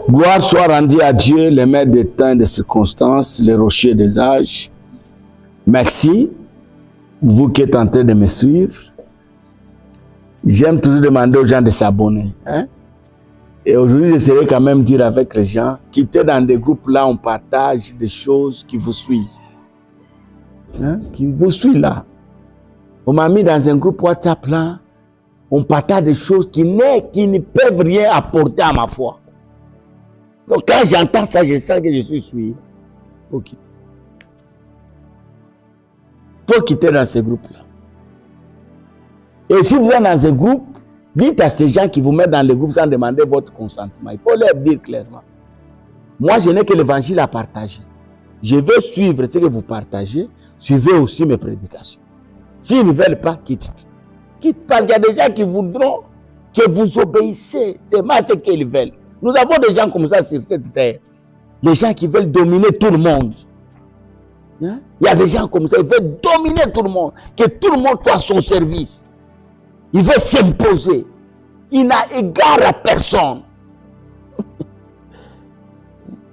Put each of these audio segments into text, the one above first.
Gloire soit rendue à Dieu, les maîtres des temps et des circonstances, les rochers des âges. Merci, vous qui êtes en train de me suivre. J'aime toujours demander aux gens de s'abonner. Hein? Et aujourd'hui, j'essaierai quand même de dire avec les gens, quittez dans des groupes là, on partage des choses qui vous suivent. Hein? Qui vous suivent là. On m'a mis dans un groupe WhatsApp là, on partage des choses qui ne peuvent rien apporter à ma foi. Donc quand j'entends ça, je sens que je suis suivi. Il faut quitter. Il faut quitter dans ces groupes-là. Et si vous êtes dans un groupe, dites à ces gens qui vous mettent dans le groupe sans demander votre consentement. Il faut leur dire clairement. Moi, je n'ai que l'évangile à partager. Je veux suivre ce que vous partagez. Suivez aussi mes prédications. S'ils ne veulent pas, quitte. Quitte. Parce qu'il y a des gens qui voudront que vous obéissez. C'est moi ce qu'ils veulent. Nous avons des gens comme ça sur cette terre. Des gens qui veulent dominer tout le monde. Hein? Il y a des gens comme ça, ils veulent dominer tout le monde. Que tout le monde soit à son service. Il veut s'imposer. Il n'a égard à personne.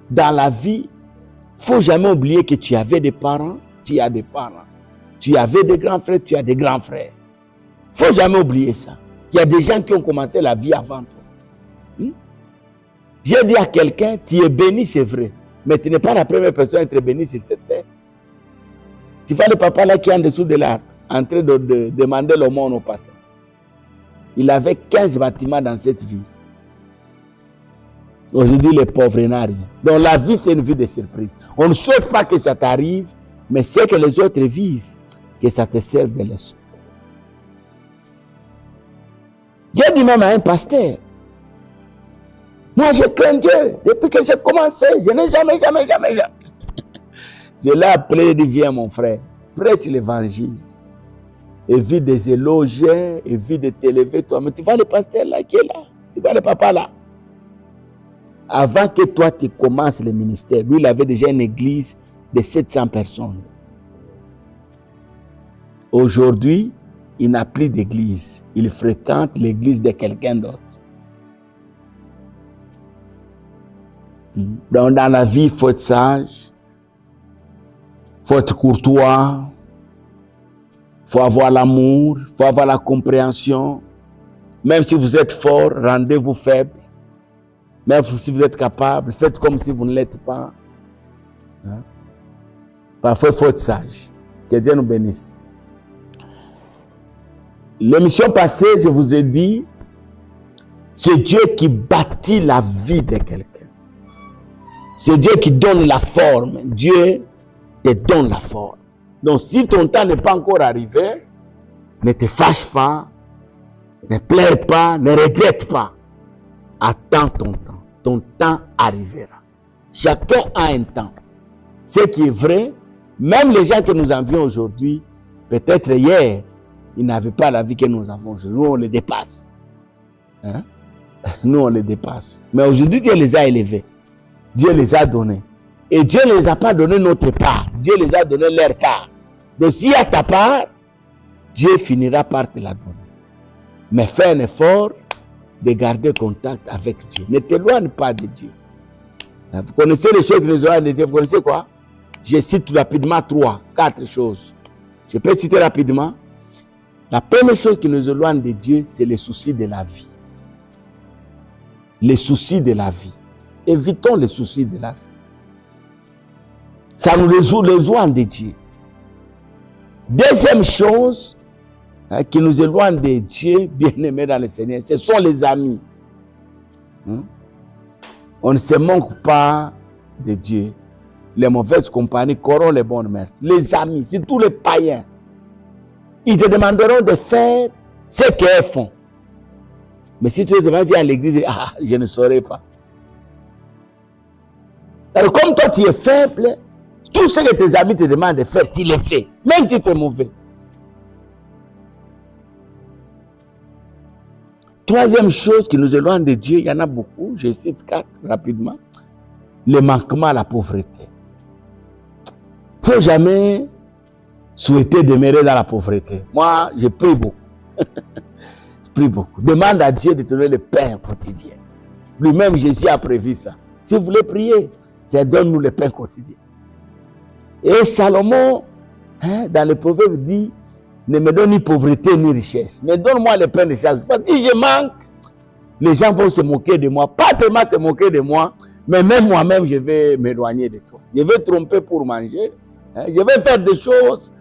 Dans la vie, il ne faut jamais oublier que tu avais des parents, tu as des parents. Tu avais des grands frères, tu as des grands frères. Il ne faut jamais oublier ça. Il y a des gens qui ont commencé la vie avant toi. J'ai dit à quelqu'un, tu es béni, c'est vrai. Mais tu n'es pas la première personne à être bénie sur cette terre. Tu vois le papa là qui est en dessous de l'arbre, en train de demander le monde au passant. Il avait 15 bâtiments dans cette vie. Aujourd'hui, les pauvres n'ont rien. Donc la vie, c'est une vie de surprise. On ne souhaite pas que ça t'arrive, mais c'est que les autres vivent, que ça te serve de leçon. J'ai dit même à un pasteur, moi je crains Dieu, depuis que j'ai commencé, je n'ai jamais. Je l'ai appelé, il dit, viens mon frère, prêche l'évangile. Évite des éloges, évite de t'élever toi. Mais tu vois le pasteur là qui est là, tu vois le papa là. Avant que toi tu commences le ministère, lui il avait déjà une église de 700 personnes. Aujourd'hui, il n'a plus d'église. Il fréquente l'église de quelqu'un d'autre. Donc dans la vie, il faut être sage, il faut être courtois, il faut avoir l'amour, il faut avoir la compréhension. Même si vous êtes fort, rendez-vous faible. Même si vous êtes capable, faites comme si vous ne l'êtes pas. Hein? Parfois, il faut être sage. Que Dieu nous bénisse. L'émission passée, je vous ai dit, c'est Dieu qui bâtit la vie de quelqu'un. C'est Dieu qui donne la forme. Dieu te donne la forme. Donc, si ton temps n'est pas encore arrivé, ne te fâche pas, ne pleure pas, ne regrette pas. Attends ton temps. Ton temps arrivera. Chacun a un temps. Ce qui est vrai, même les gens que nous envions aujourd'hui, peut-être hier, ils n'avaient pas la vie que nous avons aujourd'hui. Nous, on les dépasse. Hein? Nous, on les dépasse. Mais aujourd'hui, Dieu les a élevés. Dieu les a donnés. Et Dieu ne les a pas donné notre part. Dieu les a donné leur part. Donc, s'il y a ta part, Dieu finira par te la donner. Mais fais un effort de garder contact avec Dieu. Ne t'éloigne pas de Dieu. Vous connaissez les choses qui nous éloignent de Dieu. Vous connaissez quoi? Je cite rapidement 4 choses. Je peux citer rapidement. La première chose qui nous éloigne de Dieu, c'est les soucis de la vie. Les soucis de la vie. Évitons les soucis de la vie. Ça nous éloigne de Dieu. Deuxième chose qui nous éloigne de Dieu, bien-aimé dans le Seigneur, ce sont les amis. On ne se manque pas de Dieu. Les mauvaises compagnies corrompent les bonnes mœurs. Les amis, c'est tous les païens. Ils te demanderont de faire ce qu'elles font. Mais si tu te demandes, viens à l'église, ah, je ne saurais pas. Alors comme toi tu es faible, tout ce que tes amis te demandent de faire, tu le fais. Même si tu es mauvais. Troisième chose qui nous éloigne de Dieu, il y en a beaucoup, je cite 4 rapidement. Le manquement à la pauvreté. Il ne faut jamais souhaiter demeurer dans la pauvreté. Moi, je prie beaucoup. Je prie beaucoup. Demande à Dieu de te donner le pain quotidien. Lui-même, Jésus a prévu ça. Si vous voulez prier, c'est donne-nous le pain quotidien. Et Salomon, dans le proverbe, dit, ne me donne ni pauvreté ni richesse, mais donne-moi le pain de chaque jour. Parce que si je manque, les gens vont se moquer de moi. Pas seulement se moquer de moi, mais même moi-même, je vais m'éloigner de toi. Je vais tromper pour manger. Je vais faire des choses.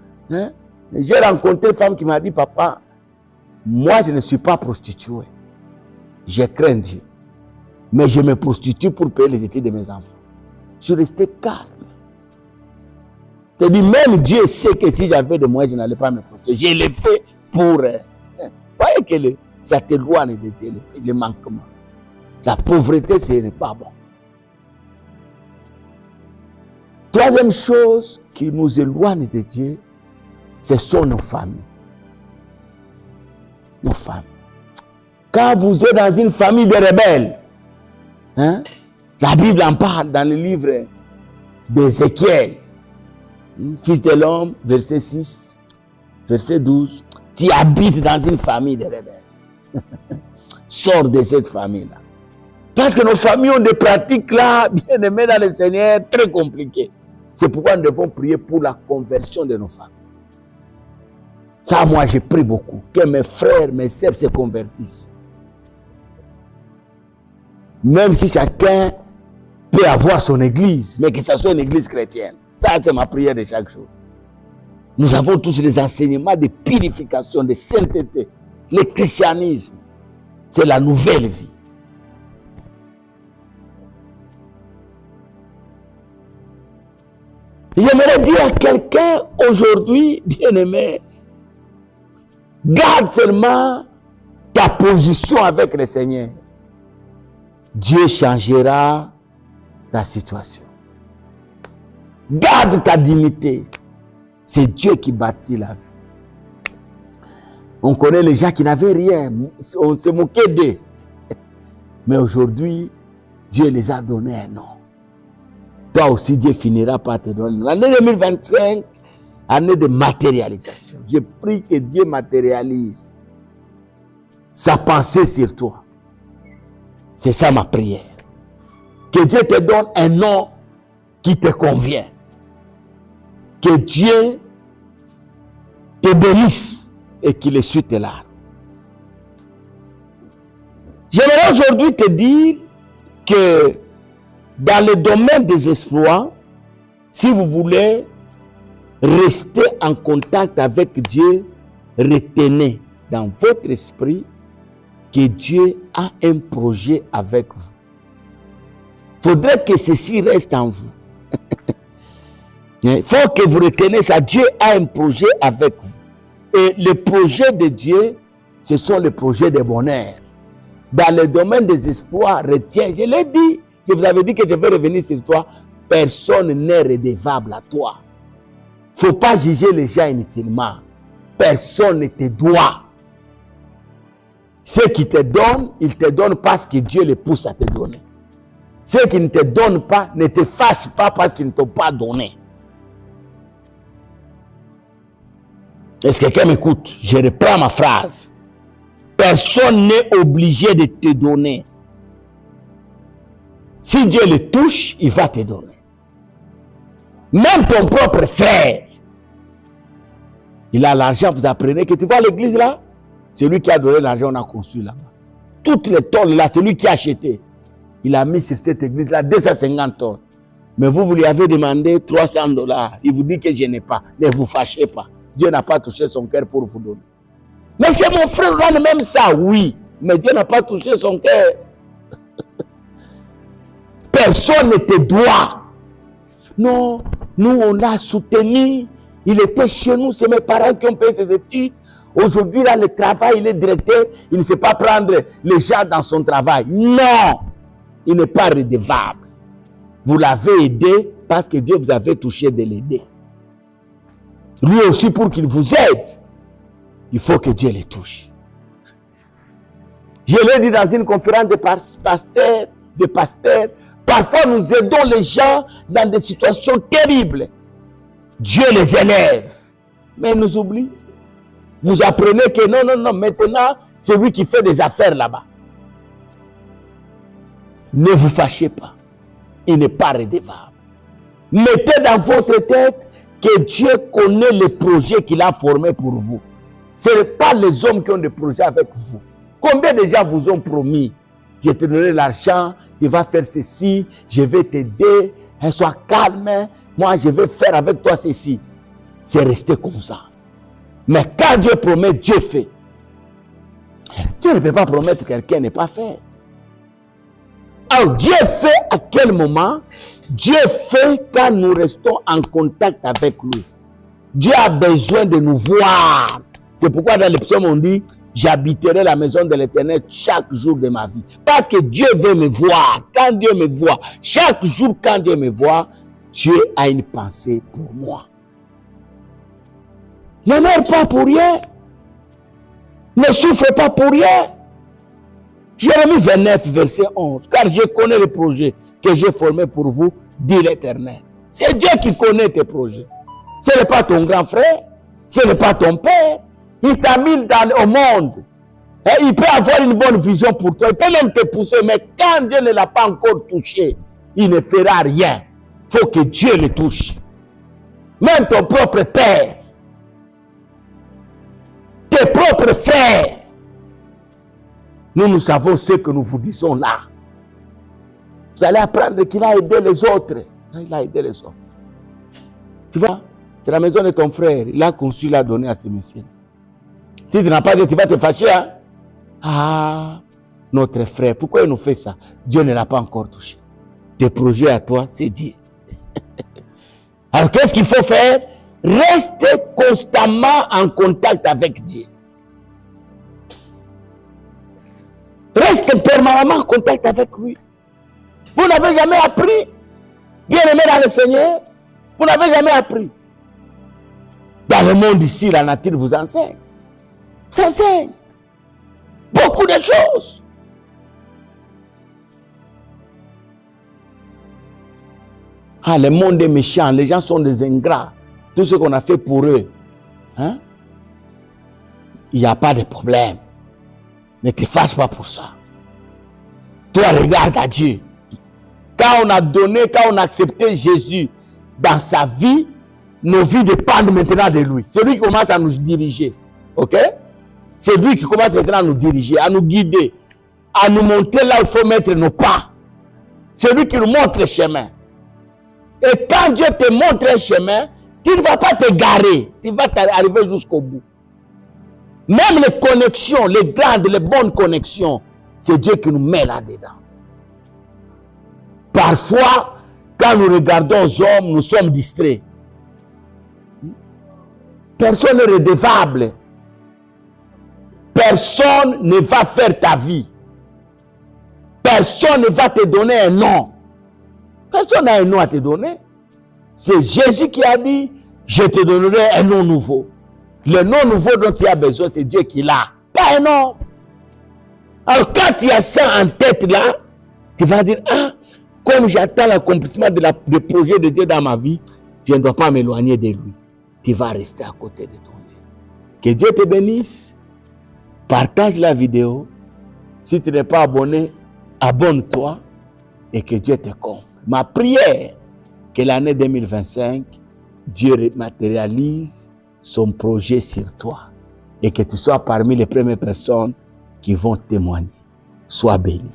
J'ai rencontré une femme qui m'a dit, papa, moi, je ne suis pas prostituée. Je crains Dieu. Mais je me prostitue pour payer les études de mes enfants. Je suis resté calme. Je dis, même Dieu sait que si j'avais des moyens, je n'allais pas me prostituer. Je l'ai fait pour... voyez que ça t'éloigne de Dieu, le manquement. La pauvreté, ce n'est pas bon. Troisième chose qui nous éloigne de Dieu, ce sont nos familles. Nos familles. Quand vous êtes dans une famille de rebelles, la Bible en parle dans le livre d'Ézéchiel, Fils de l'homme, verset 6, verset 12, tu habites dans une famille de rebelles. Sors de cette famille-là. Parce que nos familles ont des pratiques là, bien aimées dans le Seigneur, très compliquées. C'est pourquoi nous devons prier pour la conversion de nos familles. Ça, moi, j'ai pris beaucoup. Que mes frères, mes sœurs se convertissent. Même si chacun peut avoir son église, mais que ce soit une église chrétienne. Ça, c'est ma prière de chaque jour. Nous avons tous les enseignements de purification, de sainteté. Le christianisme, c'est la nouvelle vie. J'aimerais dire à quelqu'un aujourd'hui, bien-aimé, garde seulement ta position avec le Seigneur. Dieu changera ta situation. Garde ta dignité. C'est Dieu qui bâtit la vie. On connaît les gens qui n'avaient rien. On se moquait d'eux. Mais aujourd'hui, Dieu les a donné un nom. Toi aussi, Dieu finira par te donner. L'année 2025, année de matérialisation. Je prie que Dieu matérialise sa pensée sur toi. C'est ça ma prière. Que Dieu te donne un nom qui te convient. Que Dieu te bénisse et qu'il essuie tes larmes. J'aimerais aujourd'hui te dire que dans le domaine des exploits, si vous voulez rester en contact avec Dieu, retenez dans votre esprit que Dieu a un projet avec vous. Il faudrait que ceci reste en vous. Il faut que vous reteniez ça. Dieu a un projet avec vous. Et le projet de Dieu, ce sont les projets de bonheur. Dans le domaine des espoirs, retiens, je l'ai dit, je vous avais dit que je vais revenir sur toi, personne n'est redevable à toi. Il ne faut pas juger les gens inutilement. Personne ne te doit. Ceux qui te donnent, ils te donnent parce que Dieu les pousse à te donner. Ceux qui ne te donnent pas, ne te fâchent pas parce qu'ils ne t'ont pas donné. Est-ce que quelqu'un m'écoute? Je reprends ma phrase. Personne n'est obligé de te donner. Si Dieu le touche, il va te donner. Même ton propre frère, il a l'argent, vous apprenez que tu vois l'église là, celui qui a donné l'argent, on a construit là-bas. Toutes les tonnes là, celui qui a acheté, il a mis sur cette église là 250 tonnes. Mais vous lui avez demandé 300 $. Il vous dit que je n'ai pas. Ne vous fâchez pas. Dieu n'a pas touché son cœur pour vous donner. Mais c'est mon frère, donne même ça, oui. Mais Dieu n'a pas touché son cœur. Personne ne te doit. Non, nous on l'a soutenu. Il était chez nous, c'est mes parents qui ont payé ses études. Aujourd'hui, là, le travail, il est directeur. Il ne sait pas prendre les gens dans son travail. Non, il n'est pas redevable. Vous l'avez aidé parce que Dieu vous avait touché de l'aider. Lui aussi, pour qu'il vous aide, il faut que Dieu les touche. Je l'ai dit dans une conférence de pasteurs, parfois nous aidons les gens dans des situations terribles. Dieu les élève, mais ils nous oublient. Vous apprenez que non, maintenant, c'est lui qui fait des affaires là-bas. Ne vous fâchez pas. Il n'est pas redevable. Mettez dans votre tête que Dieu connaît les projets qu'il a formés pour vous. Ce n'est pas les hommes qui ont des projets avec vous. Combien de gens vous ont promis, je te donnerai l'argent, tu vas faire ceci, je vais t'aider, sois calme, moi je vais faire avec toi ceci. C'est resté comme ça. Mais quand Dieu promet, Dieu fait. Dieu ne peut pas promettre que quelqu'un n'est pas fait. Alors Dieu fait à quel moment? Dieu fait quand nous restons en contact avec lui. Dieu a besoin de nous voir. C'est pourquoi dans les psaumes on dit, j'habiterai la maison de l'Éternel chaque jour de ma vie. Parce que Dieu veut me voir. Quand Dieu me voit, chaque jour quand Dieu me voit, Dieu a une pensée pour moi. Ne meurs pas pour rien. Ne souffre pas pour rien. Jérémie 29, verset 11. Car je connais le projet que j'ai formé pour vous, dit l'Éternel. C'est Dieu qui connaît tes projets. Ce n'est pas ton grand frère. Ce n'est pas ton père. Il t'a mis au monde. Et il peut avoir une bonne vision pour toi. Il peut même te pousser. Mais quand Dieu ne l'a pas encore touché, il ne fera rien. Il faut que Dieu le touche. Même ton propre père. Tes propres frères. Nous savons ce que nous vous disons là. Vous allez apprendre qu'il a aidé les autres. Il a aidé les autres. Tu vois, c'est la maison de ton frère. Il a conçu, il a donné à ce monsieur. Si tu n'as pas dit, tu vas te fâcher. Hein? Ah, notre frère, pourquoi il nous fait ça? Dieu ne l'a pas encore touché. Tes projets à toi, c'est Dieu. Alors, qu'est-ce qu'il faut faire? Rester constamment en contact avec Dieu. Reste permanemment en contact avec lui. Vous n'avez jamais appris. Bien-aimé dans le Seigneur, vous n'avez jamais appris. Dans le monde ici, la nature vous enseigne. Ça enseigne. Beaucoup de choses. Ah, le monde est méchant. Les gens sont des ingrats. Tout ce qu'on a fait pour eux. Hein? Il n'y a pas de problème. Ne te fâche pas pour ça. Toi, regarde à Dieu. Quand on a donné, quand on a accepté Jésus dans sa vie, nos vies dépendent maintenant de lui. C'est lui qui commence à nous diriger. Ok? C'est lui qui commence maintenant à nous diriger, à nous guider, à nous montrer là où il faut mettre nos pas. C'est lui qui nous montre le chemin. Et quand Dieu te montre un chemin, tu ne vas pas te garer. Tu vas arriver jusqu'au bout. Même les connexions, les grandes, les bonnes connexions, c'est Dieu qui nous met là-dedans. Parfois, quand nous regardons aux hommes, nous sommes distraits. Personne n'est redevable. Personne ne va faire ta vie. Personne ne va te donner un nom. Personne n'a un nom à te donner. C'est Jésus qui a dit, je te donnerai un nom nouveau. Le nom nouveau dont tu as besoin, c'est Dieu qui l'a. Pas un nom. Alors quand tu as ça en tête là, tu vas dire, ah, comme j'attends l'accomplissement du projet de Dieu dans ma vie, je ne dois pas m'éloigner de lui. Tu vas rester à côté de ton Dieu. Que Dieu te bénisse. Partage la vidéo. Si tu n'es pas abonné, abonne-toi et que Dieu te comble. Ma prière, que l'année 2025, Dieu matérialise son projet sur toi et que tu sois parmi les premières personnes qui vont témoigner. Sois béni.